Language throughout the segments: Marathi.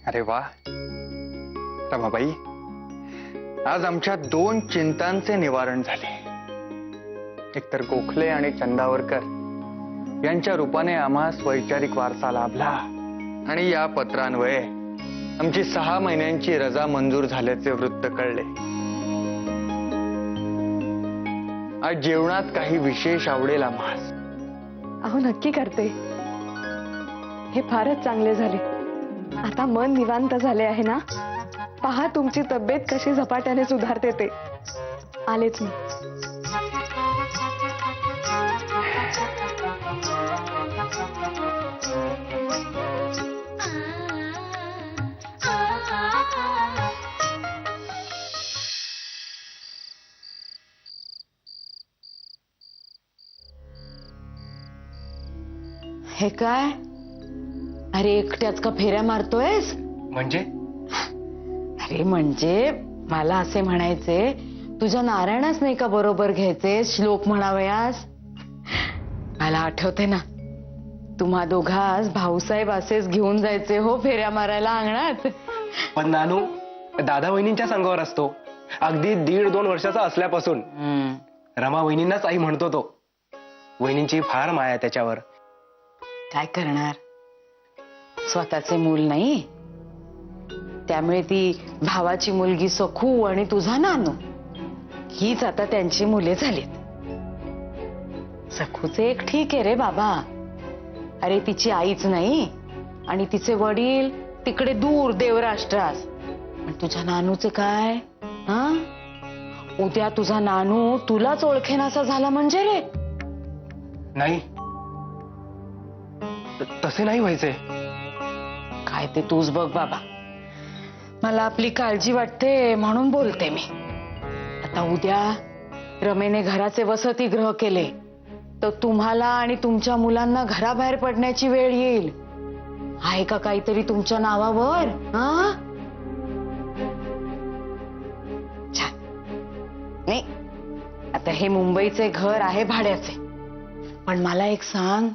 अरे वा रमाबाई, आज आमच्या दोन चिंतांचे निवारण झाले. एकतर गोखले आणि चंदावरकर यांच्या रूपाने आम्हास वैचारिक वारसा लाभला आणि या पत्रान्वये आमची 6 महिन्यांची रजा मंजूर झाल्याचे वृत्त कळले. आज जेवणात काही विशेष आवडेल आम्हास. अहो नक्की करते. हे फारच चांगले झाले. आता मन निवांत झाले आहे ना. पहा तुमची तब्येत कशी झपाट्याने सुधारते ते. आलेच मी. हे काय? अरे एकट्याच का फेऱ्या मारतोयस? म्हणजे अरे म्हणजे मला असे म्हणायचे, तुझ्या नारायणास नाही का बरोबर घ्यायचे, श्लोक म्हणावयास. मला आठवते ना, तुम्हा दोघास भाऊसाहेब असेच घेऊन जायचे हो फेऱ्या मारायला अंगणात. पण नानू दादा वहिनींच्या संघावर असतो. अगदी 1.5-2 वर्षाचा असल्यापासून रमा वहिनींनाच आई म्हणतो तो. वहिनींची फार माया त्याच्यावर. काय करणार, स्वतःचे मूल नाही, त्यामुळे ती भावाची मुलगी सखू आणि तुझा नानू हीच आता त्यांची मुले झालीत. सखूचे एक ठीक आहे रे बाबा. अरे तिची आईच नाही आणि तिचे वडील तिकडे दूर देवराष्ट्रास. पण तुझ्या नानूचे काय? हा, उद्या तुझा नानू तुलाच ओळखेनासा झाला म्हणजे रे. नाही, तसे नाही व्हायचे. काय ते तूच बघ बाबा. मला आपली काळजी वाटते म्हणून बोलते मी. आता उद्या रमेने घराचे वसतिगृह केले तर तुम्हाला आणि तुमच्या मुलांना घराबाहेर पडण्याची वेळ येईल. आहे का काहीतरी तुमच्या नावावर? हा, छान. नाही, आता हे मुंबईचे घर आहे भाड्याचे. पण मला एक सांग,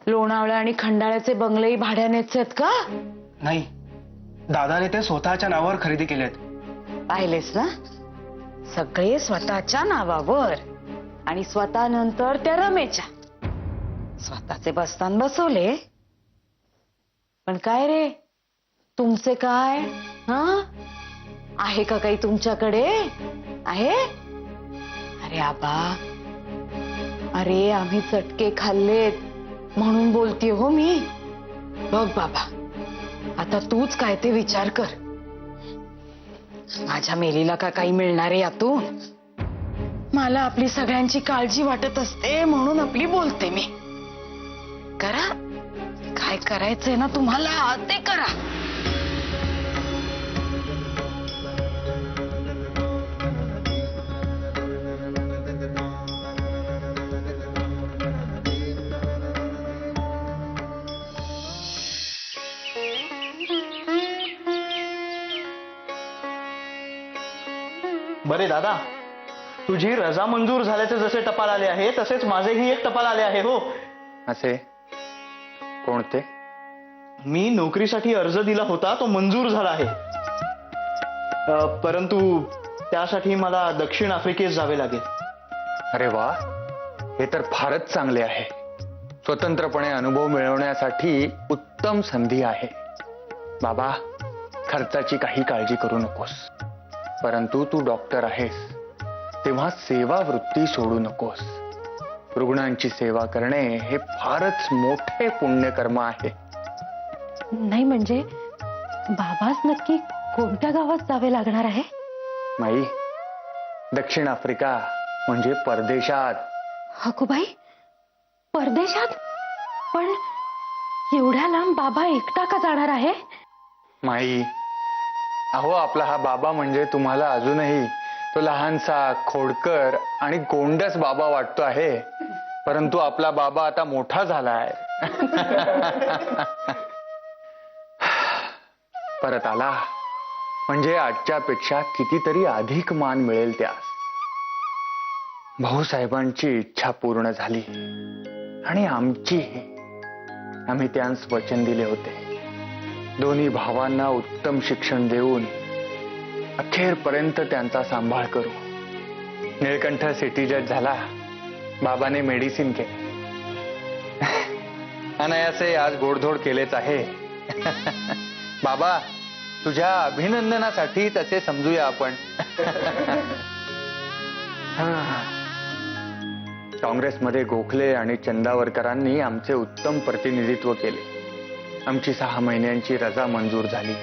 लोणावळा आणि खंडाळ्याचे बंगलेही भाड्यानेच आहेत का? नाही, दादाने ते स्वतःच्या नावावर खरेदी केलेत. पाहिलेस ना, सगळे स्वतःच्या नावावर. आणि स्वतः नंतर त्या रमेच्या स्वतःचे बस्तान बसवले. पण काय रे, तुमचे काय? हा, आहे का काही तुमच्याकडे? आहे? अरे आबा, अरे आम्ही चटके खाल्लेत म्हणून बोलते हो मी. बघ बाबा, आता तूच काय ते विचार कर. माझ्या मेलीला का काही मिळणार आहे यातून? मला आपली सगळ्यांची काळजी वाटत असते म्हणून आपली बोलते मी. करा काय करायचंय ना तुम्हाला ते करा. बरे दादा, तुझी रजा मंजूर झाल्याचे जसे टपाल आले आहे तसेच माझेही एक टपाल आले आहे हो. असे कोणते? मी नोकरीसाठी अर्ज दिला होता, तो मंजूर झाला आहे. परंतु त्यासाठी मला दक्षिण आफ्रिकेत जावे लागेल. अरे वा, हे तर फारच चांगले आहे. स्वतंत्रपणे अनुभव मिळवण्यासाठी उत्तम संधी आहे. बाबा, खर्चाची काही काळजी करू नकोस. परंतु तू डॉक्टर आहेस तेव्हा सेवा वृत्ती सोडू नकोस. रुग्णांची सेवा करणे हे फारच मोठे पुण्यकर्म आहे. नाही म्हणजे बाबाच नक्की कोणत्या गावात जावे लागणार आहे? माई, दक्षिण आफ्रिका म्हणजे परदेशात. हकुबाई, परदेशात? पण एवढ्या लांब बाबा एकटा का जाणार आहे? माई, अहो आपला हा बाबा म्हणजे तुम्हाला अजूनही तो लहानसा खोडकर आणि गोंडस बाबा वाटतो आहे. परंतु आपला बाबा आता मोठा झाला आहे. परत आला म्हणजे आजच्या पेक्षा कितीतरी अधिक मान मिळेल त्यास. भाऊसाहेबांची इच्छा पूर्ण झाली आणि आमचीही. आम्ही त्यांस वचन दिले होते दोन्ही भावांना उत्तम शिक्षण देऊन अखेरपर्यंत त्यांचा सांभाळ करू. निळकंठ सिटी जज झाला, बाबाने मेडिसिन केले. अनायासे आज गोडधोड केलेच आहे. बाबा, तुझ्या अभिनंदनासाठी तसे समजूया आपण. काँग्रेसमध्ये गोखले आणि चंदावरकरांनी आमचे उत्तम प्रतिनिधित्व केले. आमची 6 महिन्यांची रजा मंजूर झाली.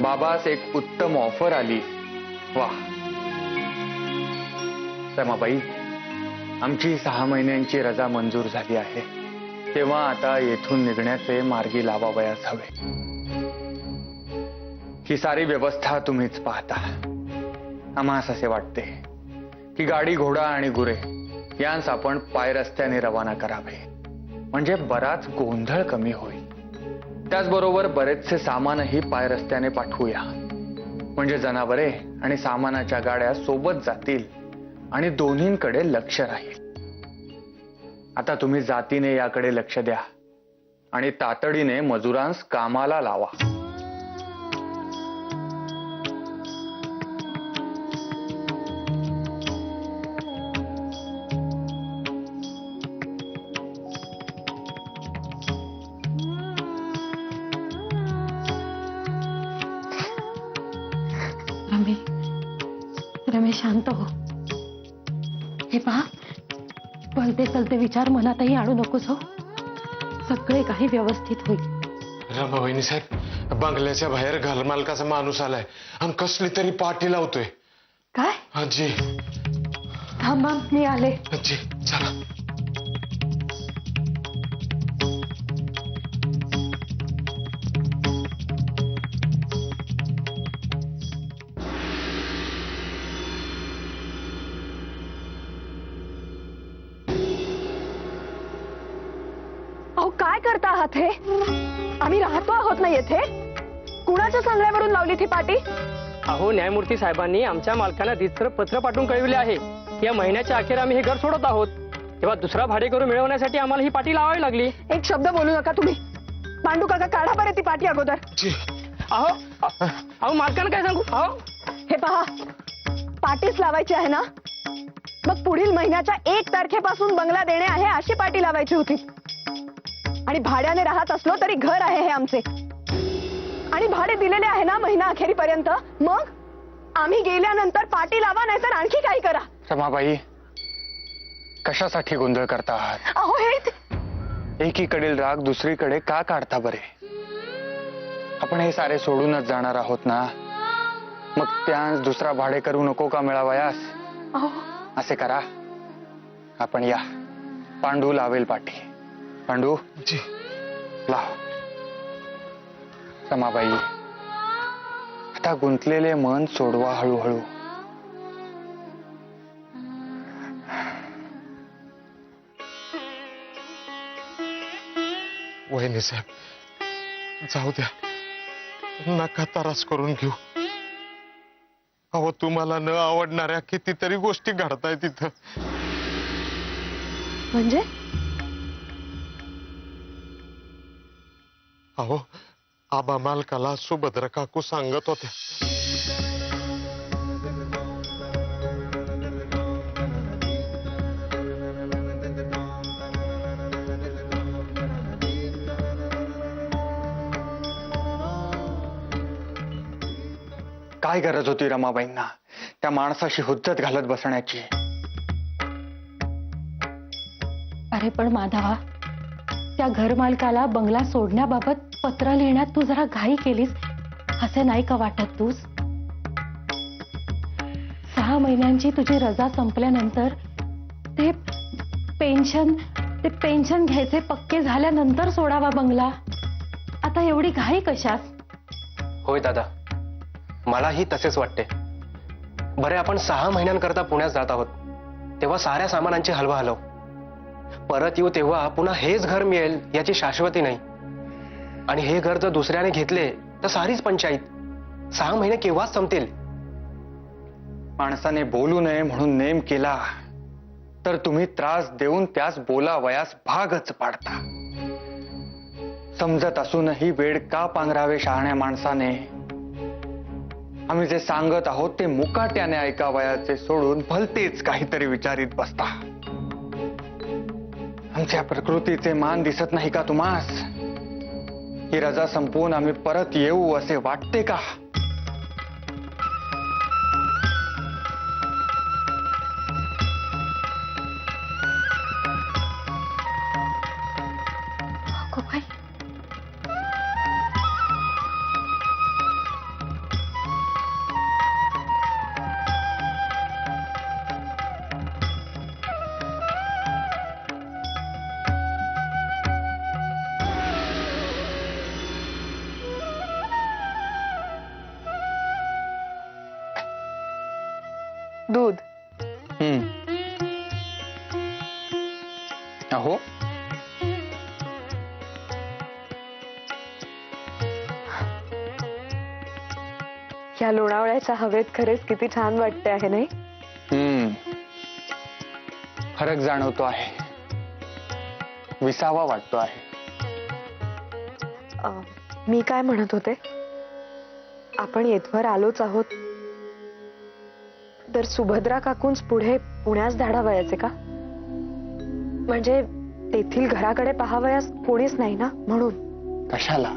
बाबास एक उत्तम ऑफर आली. वाह रमाबाई, आमची 6 महिन्यांची रजा मंजूर झाली आहे. तेव्हा आता येथून निघण्याचे मार्गी लावावयास हवे. ही सारी व्यवस्था तुम्हीच पाहता. आम्हास असे वाटते की गाडी, घोडा आणि गुरे यांस आपण पाय रस्त्याने रवाना करावे, म्हणजे बराच गोंधळ कमी होईल. त्याचबरोबर बरेचसे सामानही पाय रस्त्याने पाठवूया, म्हणजे जनावरे आणि सामानाच्या गाड्या सोबत जातील आणि दोन्हींकडे लक्ष राहील. आता तुम्ही जातीने याकडे लक्ष द्या आणि तातडीने मजुरांस कामाला लावा. रमेश शांत हो. हे पहा, भलते चलते विचार मनातही आणू नकोस हो. सगळे काही व्यवस्थित होईल. रमा वहिनी साहेब, बंगल्याच्या बाहेर घरमालकाचा माणूस आलाय आणि कसली तरी पाठी लावतोय. काय? आजी थांबा, मी आले. आजी चला. अहो, काय करता आहात हे? आम्ही राहतो आहोत ना येथे. कुणाच्या सांगण्यावरून लावली ती पाटी? अहो, न्यायमूर्ती साहेबांनी आमच्या मालकांना दिसर पत्र पाठवून कळविले आहे की या महिन्याच्या अखेर आम्ही हे घर सोडत आहोत. तेव्हा दुसरा भाडेकरू मिळवण्यासाठी आम्हाला ही पाटी लावावी लागली. एक शब्द बोलू नका तुम्ही. पांडू काका, काढा बरे ती पाटी अगोदर. अहो मालकांना काय सांगू? अहो, हे पहा, पाटीच लावायची आहे ना, मग पुढील महिन्याच्या 1 तारखेपासून बंगला देणे आहे अशी पाटी लावायची होती. आणि भाड्याने राहत असलो तरी घर आहे हे आमचे, आणि भाडे दिलेले आहे ना महिना अखेरीपर्यंत. मग आम्ही गेल्यानंतर पाटी लावा, नाहीतर आणखी काही करा. रमाबाई, कशासाठी गोंधळ करता आहात? अहो, हे एकीकडील राग दुसरीकडे का काढता बरे? आपण हे सारे सोडूनच जाणार आहोत ना, मग त्यास दुसरा भाडे करू नको का मिळावयास? अहो, असे करा, आपण या. पांडू लावेल पाटी. पांडू, लाव. रमाबाई, आता गुंतलेले मन सोडवा हळूहळू. वहिनी साहेब, जाऊ द्या, नका त्रास करून घेऊ. अहो, तुम्हाला न आवडणाऱ्या कितीतरी गोष्टी घडताय तिथं. म्हणजे अहो, आबा मालकाला सुभद्रा काकू सांगत होत्या. काय गरज होती रमाबाईंना त्या माणसाशी हुज्जत घालत बसण्याची? अरे पण माधवा, त्या घरमालकाला बंगला सोडण्याबाबत पत्र लिहिण्यात तू जरा घाई केलीस, असे नाही का वाटत तूच? 6 महिन्यांची तुझी रजा संपल्यानंतर ते पेन्शन घ्यायचे पक्के झाल्यानंतर सोडावा बंगला. आता एवढी घाई कशास? होय दादा, मलाही तसेच वाटते. बरे, आपण 6 महिन्यांकरता पुण्यात जात आहोत, तेव्हा साऱ्या सामानांची हलवाहलव. परत येऊ तेव्हा पुन्हा हेच घर मिळेल याची शाश्वती नाही. आणि हे घर जर दुसऱ्याने घेतले तर सारीच पंचायत. 6 महिने केव्हाच संपतील. माणसाने बोलू नये म्हणून नेम केला तर तुम्ही त्रास देऊन त्यास बोलावयास भागच पाडता. समजत असूनही वेड का पांघरावे शहाण्या माणसाने? आम्ही जे सांगत आहोत ते मुकाट्याने ऐकावयाचे सोडून भलतेच काहीतरी विचारित बसता. आमच्या प्रकृतीचे मान दिसत नाही का तुम्हास? ही रजा संपवून आम्ही परत येऊ असे वाटते का? अगोबाई, दूध. अहो, या लोणावळ्याच्या हवेत खरेच किती छान वाटते आहे नाही? फरक जाणवतो आहे, विसावा वाटतो आहे. मी काय म्हणत होते, आपण येथवर आलोच आहोत, तर सुभद्रा काकूंच पुढे पुण्यास धाडावयाचे का? म्हणजे तेथील घराकडे पाहावयास कोणीच नाही ना, म्हणून. कशाला?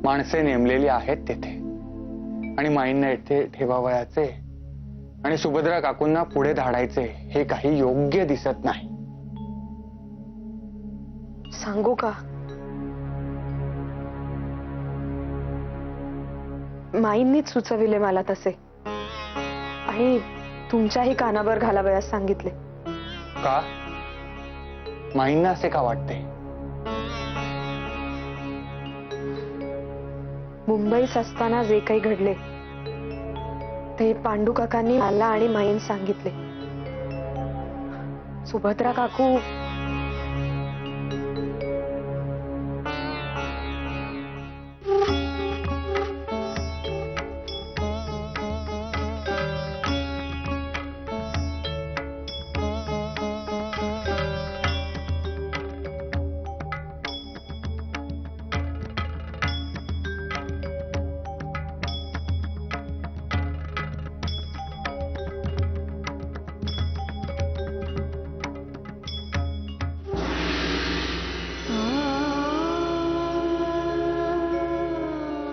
माणसे नेमलेली आहेत तेथे, आणि माईंना इथे ठेवावयाचे आणि सुभद्रा काकूंना पुढे धाडायचे हे काही योग्य दिसत नाही. सांगू का, माईंनीच सुचविले मला तसे, आणि तुमच्याही कानावर घालावयास सांगितले. का? माईंना असे का वाटते? मुंबईत असताना जे काही घडले ते पांडू काकांनी मला आणि माईन सांगितले. सुभद्रा काकू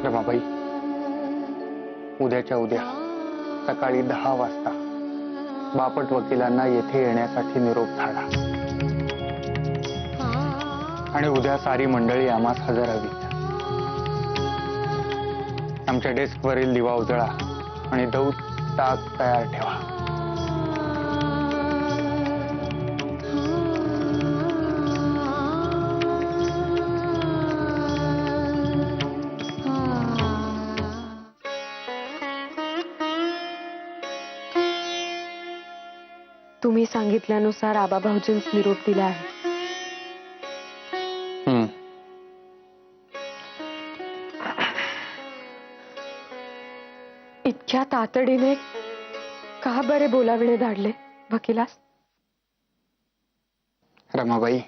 रमाबाई, उद्याच्या उद्या सकाळी 10 वाजता बापट वकिलांना येथे येण्यासाठी निरोप धाडा, आणि उद्या सारी मंडळी आम्हास हजर हवी. आमच्या डेस्कवरील दिवा उजळा आणि दौत ताक तयार ठेवा. तुम्ही सांगितल्यानुसार आबा भाऊजींस निरोप दिला आहे. इतक्या तातडीने का बरे बोलाविणे धाडले वकिलास? रमाबाई,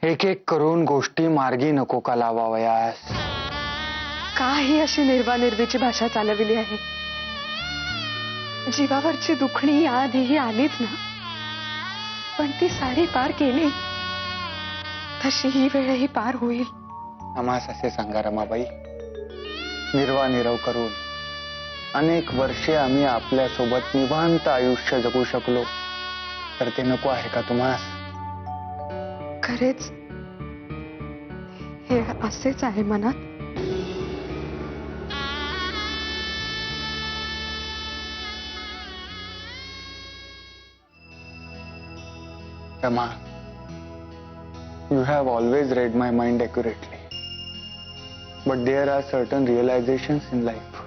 एक एक करून गोष्टी मार्गी नको का लावावयास? का ही अशी निर्वानिर्वीची भाषा चालविली आहे? जीवावरची दुखणी आधीही आलीच ना, पण ती सारी पार केली, तशी ही वेळही पार होईल. आम्हास असे सांगा रमाबाई, निर्वानिरव करून अनेक वर्षे आम्ही आपल्या सोबत निवांत आयुष्य जगू शकलो, तर ते नको आहे का तुम्हास? खरेच हे असेच आहे मनात? Rama, you have always read my mind accurately. But there are certain realizations in life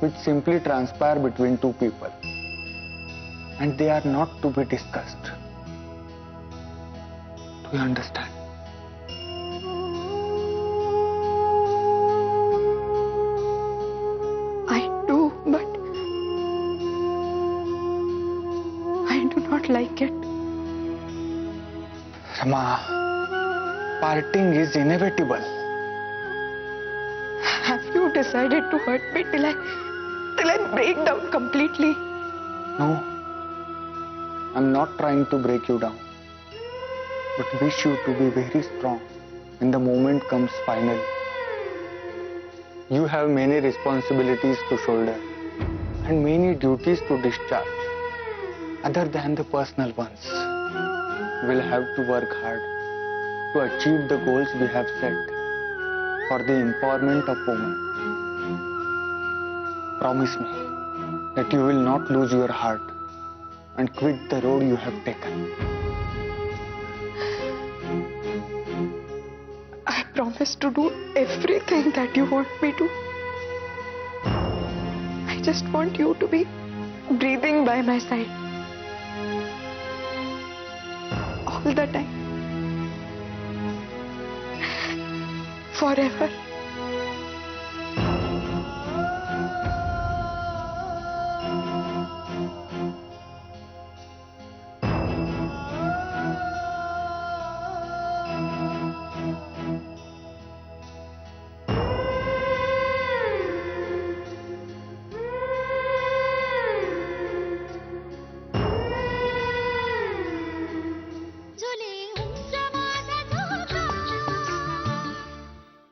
which simply transpire between two people, and they are not to be discussed. Do you understand? I do, but I do not like it. Rama, parting is inevitable. Have you decided to hurt me till I break down completely? No, I'm not trying to break you down, but wish you to be very strong when the moment comes finally. You have many responsibilities to shoulder and many duties to discharge. Other than the personal ones, you will have to work hard to achieve the goals we have set for the empowerment of women. Promise me that you will not lose your heart and quit the road you have taken. I promise to do everything that you want me to. I just want you to be breathing by my side all the time, forever.